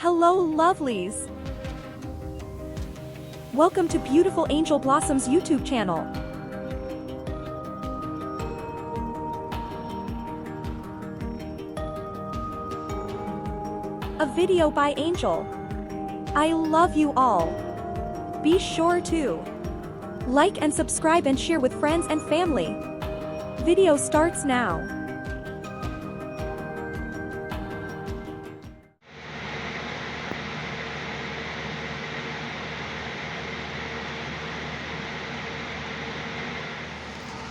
Hello, lovelies! Welcome to Beautiful Angel Blossom's YouTube channel. A video by Angel. I love you all. Be sure to like and subscribe and share with friends and family. Video starts now.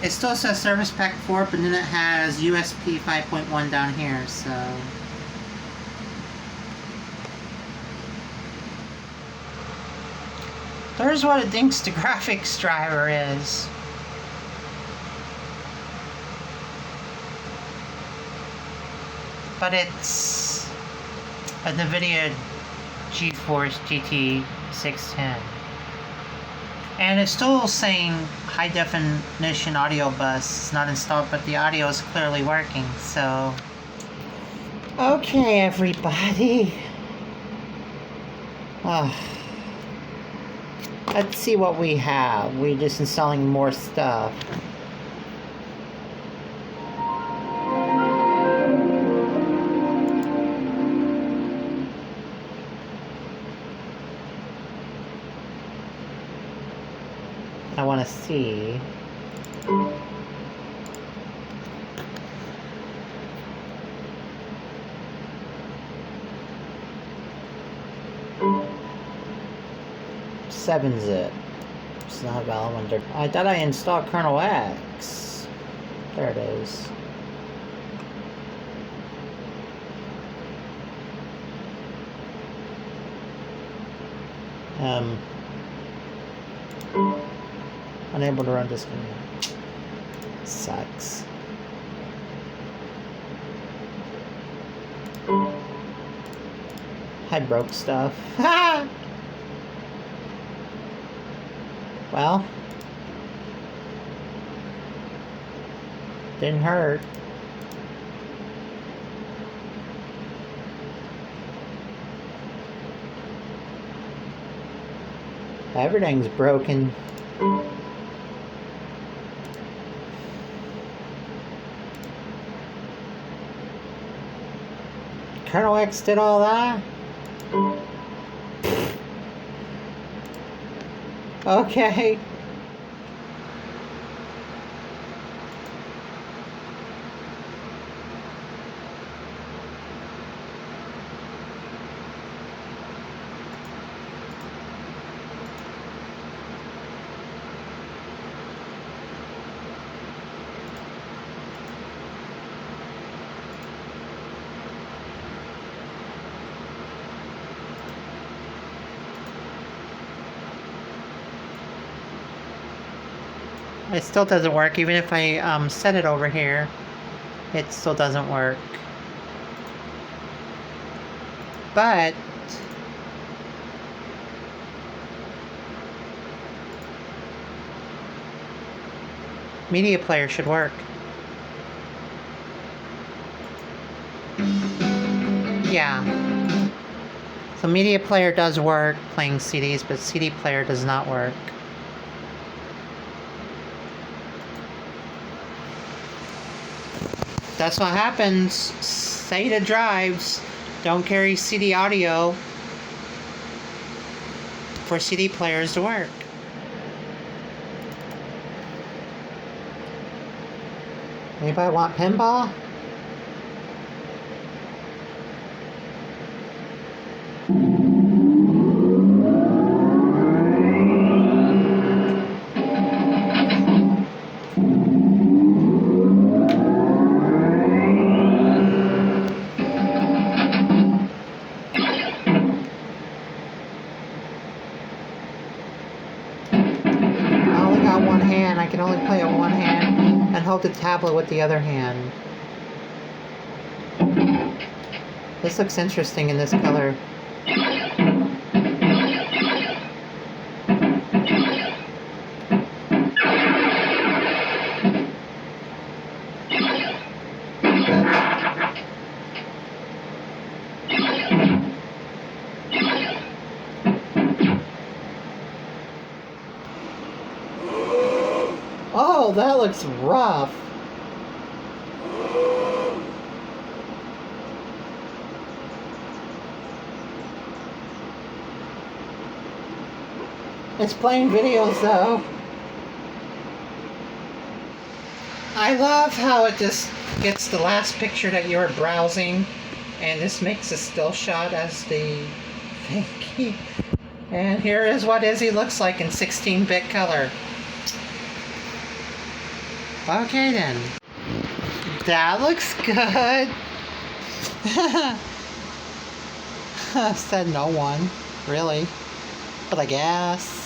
It still says Service Pack 4, but then it has USP 5.1 down here, so... There's what it thinks the graphics driver is. But it's a Nvidia GeForce GT 610. And it's still saying high definition audio bus is not installed, but the audio is clearly working, so... Okay, everybody. Let's see what we have. We're just installing more stuff. I want to see. Zip. It's not valid under. I thought I installed Kernel X. There it is. Unable to run this command. Sucks. I broke stuff. Well, didn't hurt. Everything's broken. Kernel X did all that? Okay. It still doesn't work, even if I set it over here, it still doesn't work. But media player should work. Yeah. So media player does work playing CDs, but CD player does not work. That's what happens. SATA drives don't carry CD audio for CD players to work. Anybody want pinball? I can only play it one hand and hold the tablet with the other hand. This looks interesting in this color. Oh, that looks rough. It's playing videos though. I love how it just gets the last picture that you were browsing, and this makes a still shot as the thingy. And here is what Izzy looks like in 16-bit color. Okay then. That looks good. Said no one, really. But I guess.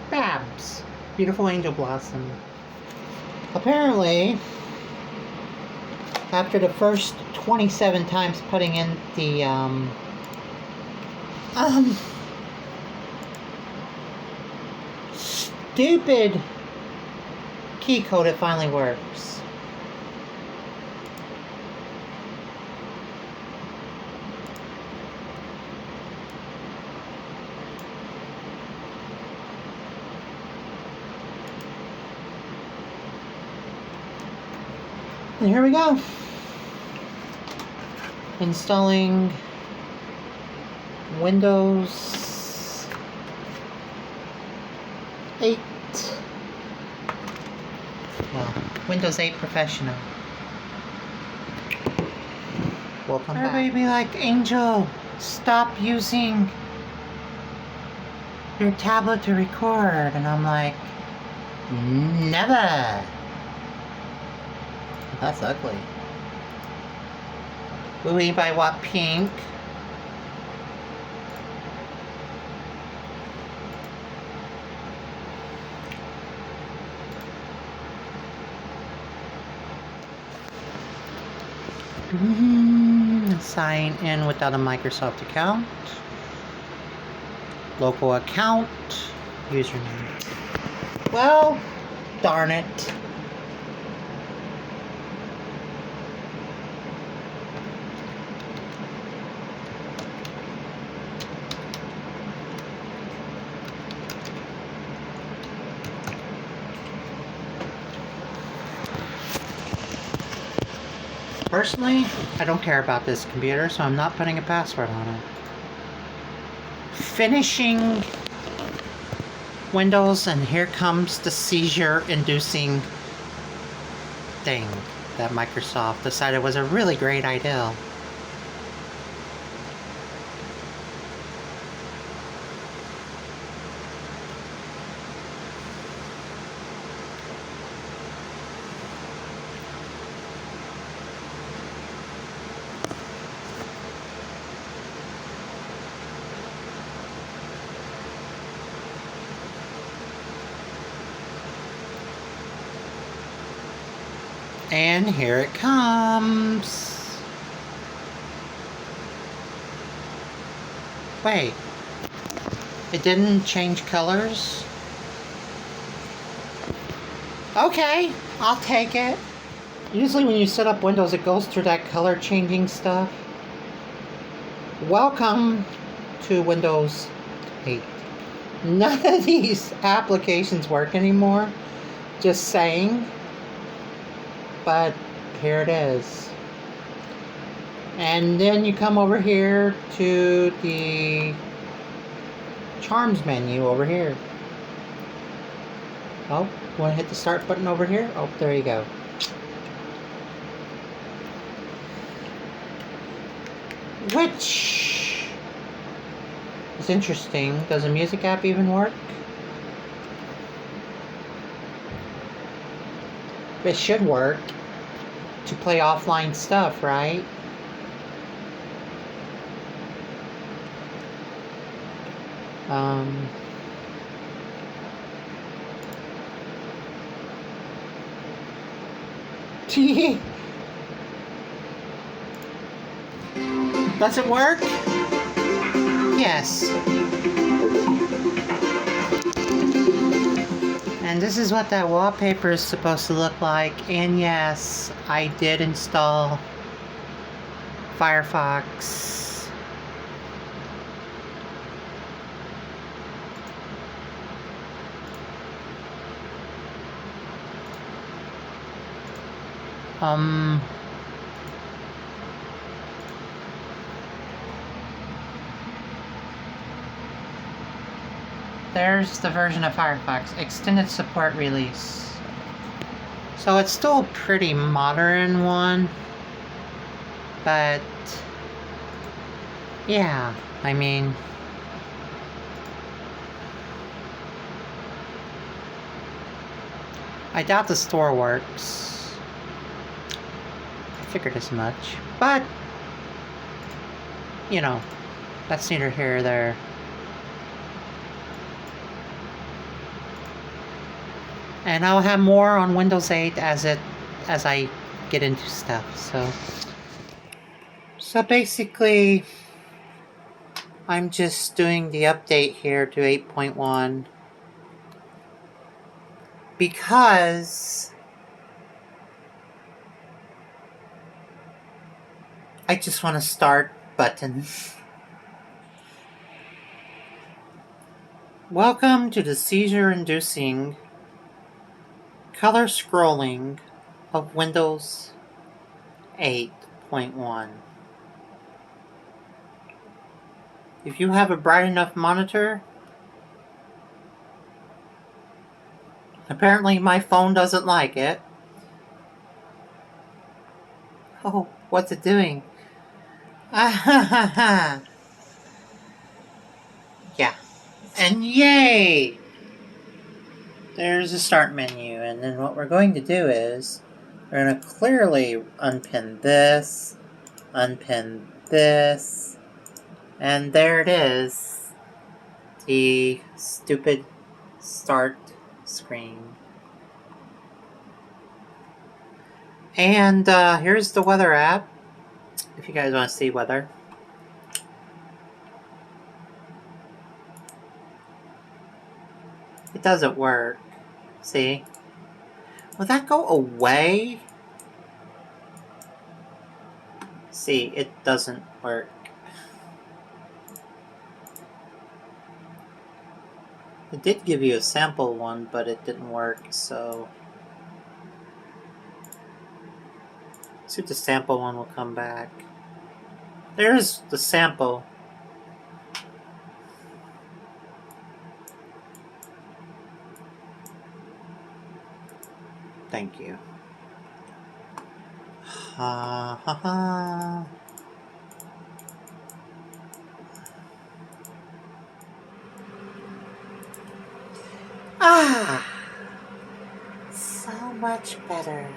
Babs. Beautiful angel blossom. Apparently, after the first 27 times putting in the stupid key code, it finally works. And here we go. Installing Windows 8. Well, Windows 8 Professional. Welcome back. Everybody be like, Angel, stop using your tablet to record. And I'm like, never. That's ugly. Will anybody want pink? Sign in without a Microsoft account. Local account. Username. Well, darn it. Personally, I don't care about this computer, so I'm not putting a password on it. Finishing Windows, and here comes the seizure-inducing thing that Microsoft decided was a really great idea. And here it comes. Wait. It didn't change colors? Okay, I'll take it. Usually when you set up Windows, it goes through that color changing stuff. Welcome to Windows 8. None of these applications work anymore. Just saying. But here it is. And then you come over here to the Charms menu over here. Oh, want to hit the start button over here? Oh, there you go. Which is interesting. Does a music app even work? It should work to play offline stuff, right? Does it work? Yes. And this is what that wallpaper is supposed to look like. And yes, I did install Firefox. There's the version of Firefox, extended support release. So it's still a pretty modern one, but yeah, I mean, I doubt the store works. I figured as much, but you know, that's neither here nor there. And I'll have more on Windows 8 as I get into stuff. So basically, I'm just doing the update here to 8.1 because I just want to start button. Welcome to the seizure-inducing color scrolling of Windows 8.1. If you have a bright enough monitor, apparently my phone doesn't like it. Oh, what's it doing? Yeah. And yay! There's a start menu, and then what we're going to do is we're going to clearly unpin this, and there it is, the stupid start screen. And here's the weather app, if you guys want to see weather. It doesn't work. See? Will that go away? See, it doesn't work. It did give you a sample one, but it didn't work, so... see if the sample one will come back. There's the sample. Thank you. Ha ha ha. Ah! So much better.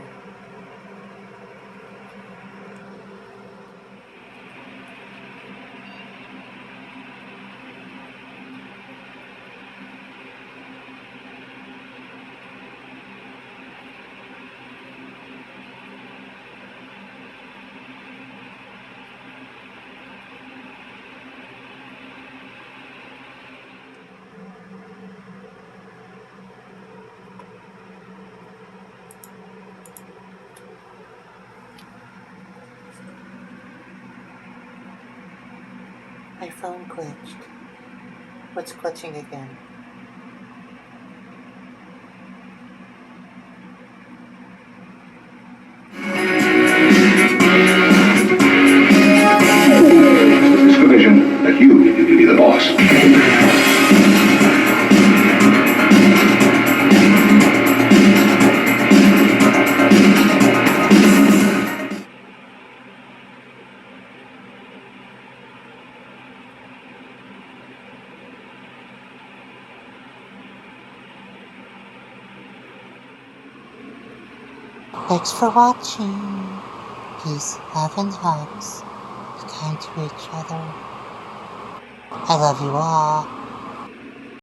My phone glitched. What's glitching again? Thanks for watching. Peace, love, and hugs. Be kind to each other. I love you all.